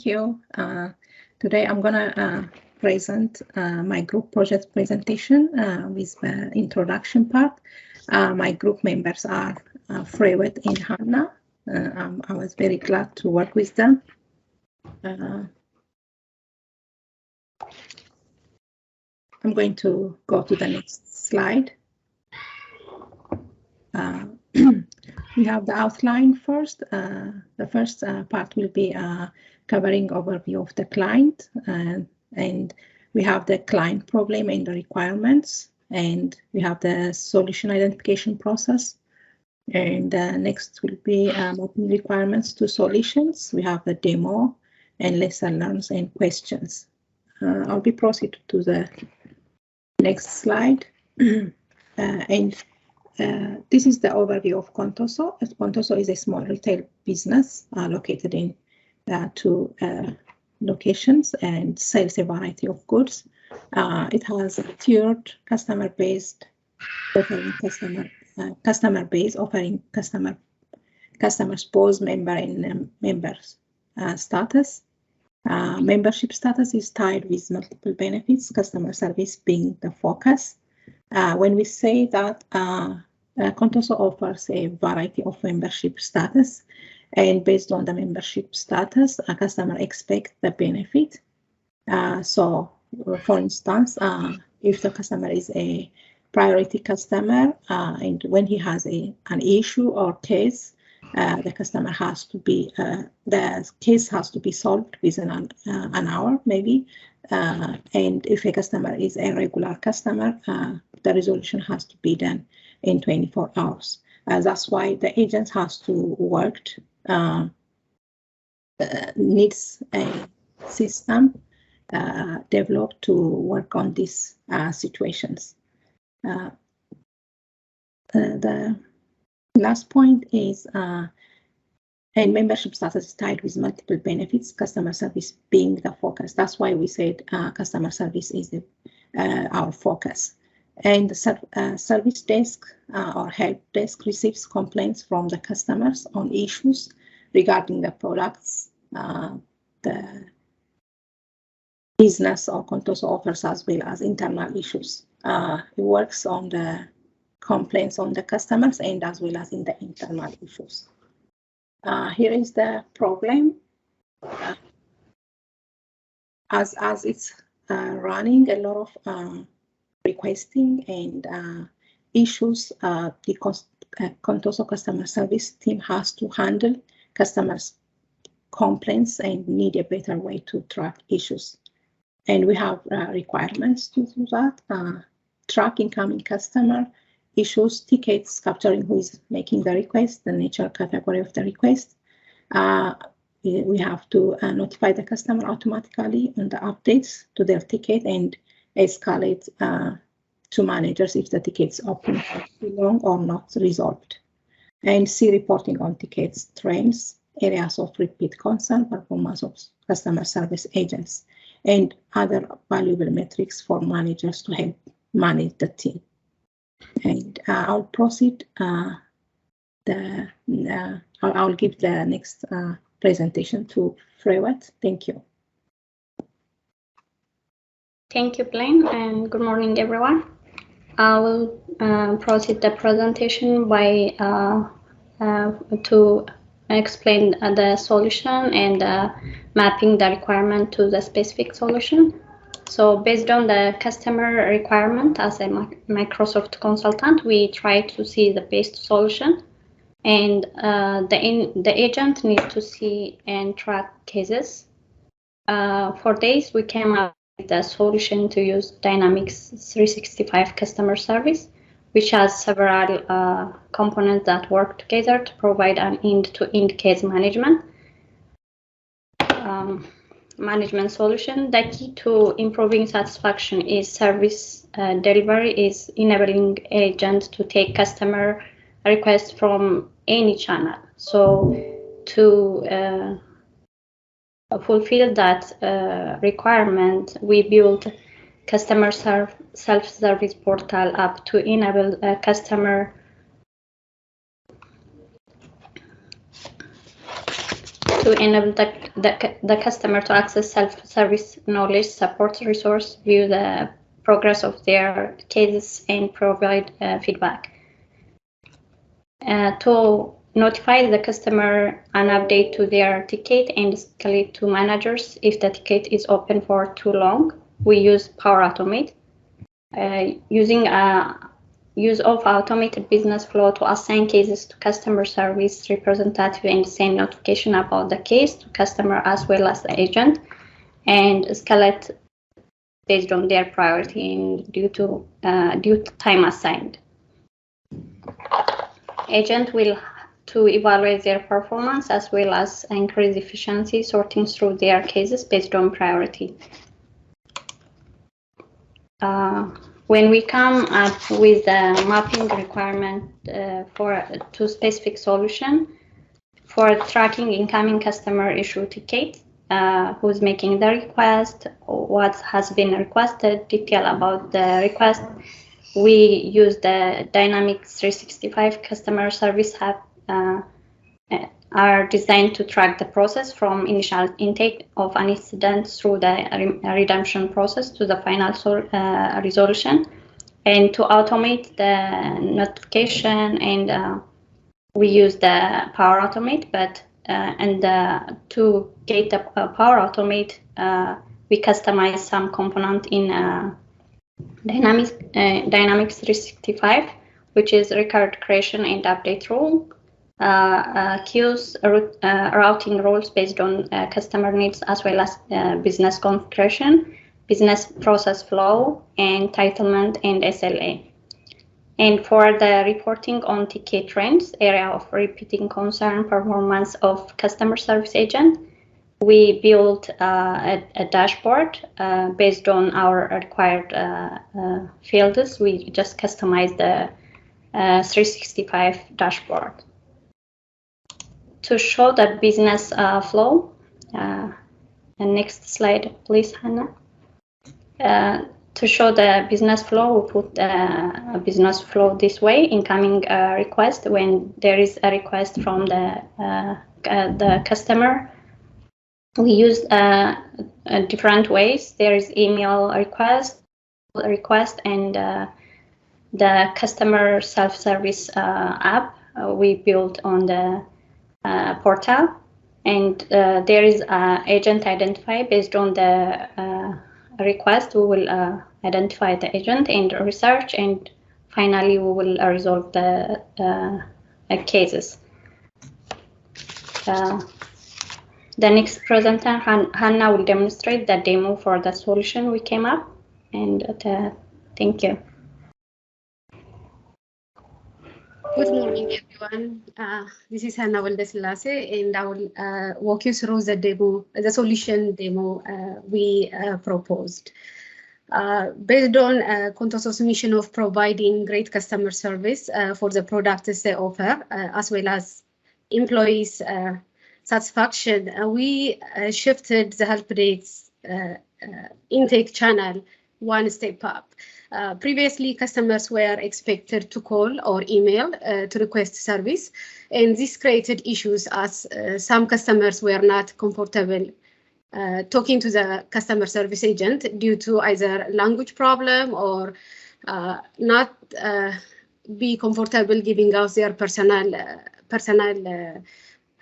Thank you. Today I'm going to present my group project presentation with the introduction part. My group members are Frehiwot and Hanna. I was very glad to work with them. I'm going to go to the next slide. We have the outline first. The first part will be covering overview of the client, and we have the client problem and the requirements, and we have the solution identification process. And next will be mapping requirements to solutions. We have the demo and lesson learns and questions. I'll be proceed to the next slide. This is the overview of Contoso. Contoso is a small retail business located in two locations and sells a variety of goods. It has a tiered customer-based offering customers both member and members status. Membership status is tied with multiple benefits, customer service being the focus. When we say that Contoso offers a variety of membership status, and based on the membership status, a customer expects the benefit. So, for instance, if the customer is a priority customer, and when he has an issue or case, the customer has to be the case has to be solved within an hour, maybe. And if a customer is a regular customer, the resolution has to be done in 24 hours. That's why the agent has to work, needs a system developed to work on these situations. The last point is and membership status is tied with multiple benefits, customer service being the focus. That's why we said customer service is our focus. And the service desk or help desk receives complaints from the customers on issues regarding the products, the business or Contoso offers, as well as internal issues. It works on the complaints on the customers and as well as in the internal issues. Here is the problem. As it's running a lot of requesting and issues, the Contoso customer service team has to handle customers' complaints and need a better way to track issues. And we have requirements to do that. Track incoming customer issues, tickets, capturing who is making the request, the nature category of the request. We have to notify the customer automatically on the updates to their ticket and escalate to managers if the ticket's open for too long or not resolved. And see reporting on tickets, trends, areas of repeat concern, performance of customer service agents, and other valuable metrics for managers to help manage the team. And I'll proceed. I'll give the next presentation to Frehiwot. Thank you. Thank you, Blen, and good morning, everyone. I will proceed the presentation by to explain the solution and mapping the requirement to the specific solution. So based on the customer requirement, as a Microsoft consultant, we try to see the best solution, and the agent needs to see and track cases. For this, we came up with the solution to use Dynamics 365 customer service, which has several components that work together to provide an end-to-end case management solution. The key to improving satisfaction is service delivery is enabling agents to take customer requests from any channel. So to fulfill that requirement, we built customer self-service portal app to enable a customer to enable the customer to access self-service knowledge support resource, view the progress of their cases, and provide feedback. To notify the customer an update to their ticket and escalate to managers if the ticket is open for too long, we use Power Automate. Using use of automated business flow to assign cases to customer service representative and send notification about the case to customer as well as the agent, and escalate based on their priority and due to time assigned. Agent will to evaluate their performance as well as increase efficiency, sorting through their cases based on priority. When we come up with the mapping requirement to specific solution for tracking incoming customer issue ticket, who's making the request, what has been requested, detail about the request, we use the Dynamics 365 customer service hub are designed to track the process from initial intake of an incident through the redemption process to the final resolution, and to automate the notification, and we use the Power Automate, but to get the Power Automate, we customize some component in Dynamics 365, which is record creation and update rule, queues, routing rules based on customer needs, as well as business configuration, business process flow, entitlement, and SLA. And for the reporting on ticket trends, area of repeating concern, performance of customer service agent, we built a dashboard based on our required fields. We just customized the 365 dashboard. To show the business flow, and next slide, please, Hanna. To show the business flow, we put a business flow this way: incoming request when there is a request from the customer. We use different ways. There is email request, and the customer self-service app we built on the portal, and there is agent identify. Based on the request, we will identify the agent and research, and finally we will resolve the cases. The next presenter, Hanna, will demonstrate the demo for the solution we came up, and thank you. Good morning, everyone. This is Hanna and I will walk you through the solution demo we proposed. Based on Contoso's mission of providing great customer service for the products they offer, as well as employees' satisfaction, we shifted the help desk intake channel one step up. Previously, customers were expected to call or email to request service, and this created issues as some customers were not comfortable talking to the customer service agent due to either language problem or not be comfortable giving out their personal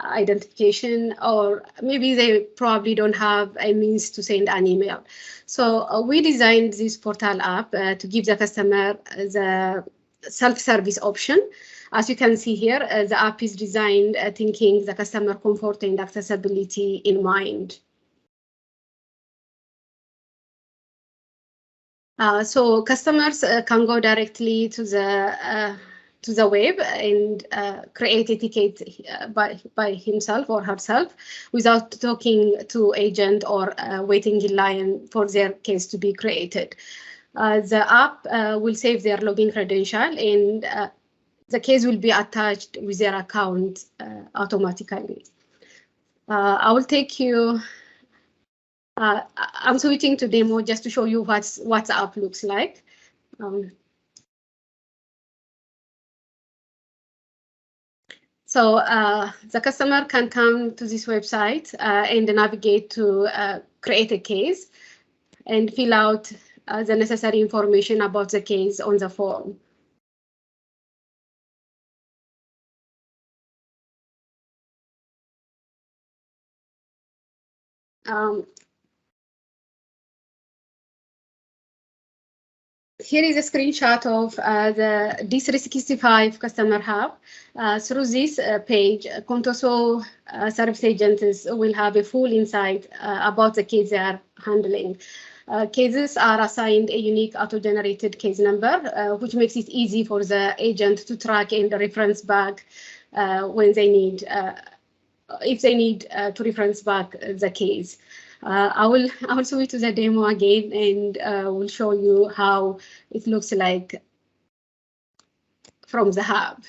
identification, or maybe they probably don't have a means to send an email. So we designed this portal app to give the customer the self-service option. As you can see here, the app is designed thinking the customer comfort and accessibility in mind. So customers can go directly to the web and create a ticket by himself or herself without talking to agent or waiting in line for their case to be created. The app will save their login credential, and the case will be attached with their account automatically. I will take you. I'm switching to demo just to show you what the app looks like. So the customer can come to this website and navigate to create a case and fill out the necessary information about the case on the form. Here is a screenshot of the D365 Customer Hub. Through this page, Contoso service agents will have a full insight about the case they are handling. Cases are assigned a unique auto-generated case number, which makes it easy for the agent to track and reference back when they need, if they need to reference back the case. I will switch to the demo again and will show you how it looks like from the hub.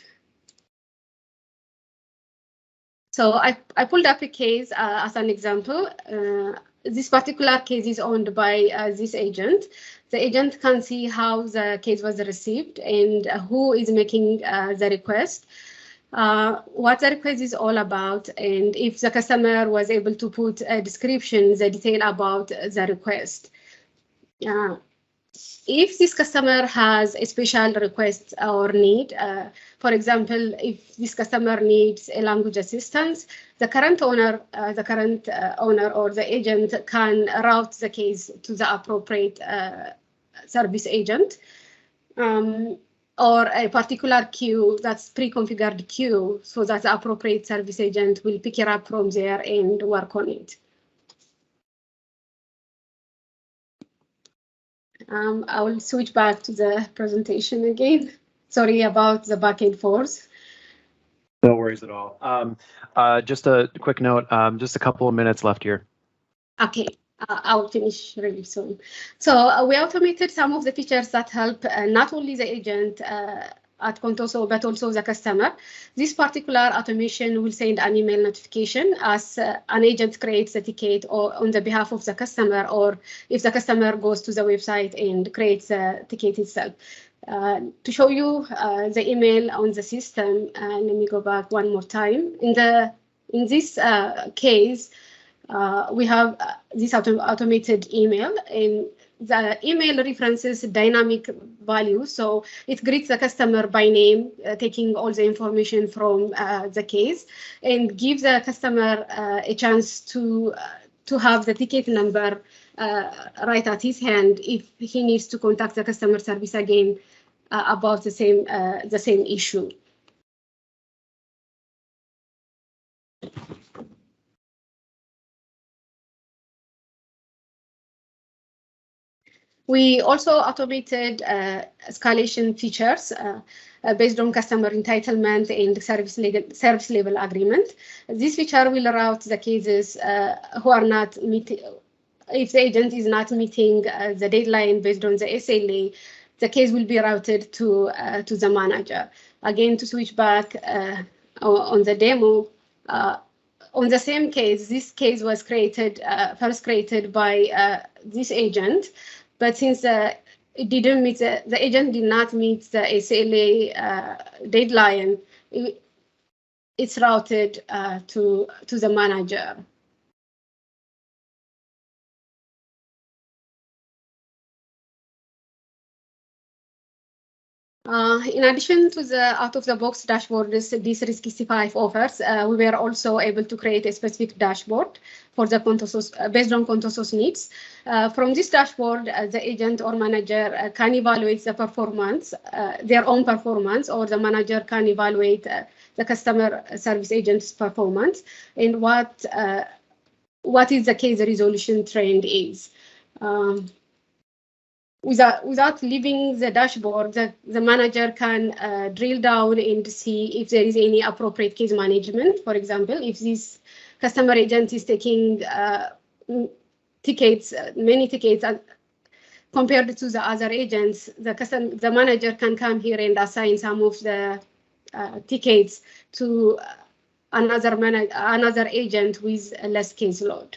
So I pulled up a case as an example. This particular case is owned by this agent. The agent can see how the case was received and who is making the request. What the request is all about, and if the customer was able to put a description, the detail about the request. If this customer has a special request or need, for example, if this customer needs a language assistance, the current owner or the agent can route the case to the appropriate service agent. Or a particular queue that's pre-configured queue, so that the appropriate service agent will pick it up from there and work on it. I will switch back to the presentation again. Sorry about the back and forth. No worries at all. Just a quick note, just a couple of minutes left here. Okay. I'll finish really soon. So we automated some of the features that help not only the agent at Contoso, but also the customer. This particular automation will send an email notification as an agent creates a ticket or on the behalf of the customer, or if the customer goes to the website and creates a ticket itself. To show you the email on the system, let me go back one more time. In this case, we have this automated email, and the email references dynamic values. So it greets the customer by name, taking all the information from the case, and gives the customer a chance to have the ticket number right at his hand if he needs to contact the customer service again about the same issue. We also automated escalation features based on customer entitlement and service level agreement. This feature will route the cases who are not meeting. If the agent is not meeting the deadline based on the SLA, the case will be routed to the manager. Again, to switch back on the demo, on the same case, this case was first created by this agent. But since it didn't meet the agent did not meet the SLA deadline, it's routed to the manager. In addition to the out-of-the-box dashboard D365 offers, we were also able to create a specific dashboard for the based on Contoso's needs. From this dashboard, the agent or manager can evaluate the performance, their own performance, or the manager can evaluate the customer service agent's performance, and what is the case resolution trend is. Without leaving the dashboard, the manager can drill down and see if there is any appropriate case management. For example, if this customer agent is taking many tickets compared to the other agents, the manager can come here and assign some of the tickets to another agent with less caseload.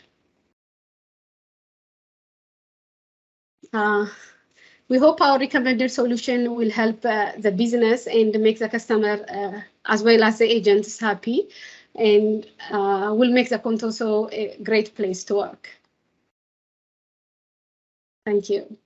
We hope our recommended solution will help the business and make the customer as well as the agents happy, and will make the Contoso a great place to work. Thank you.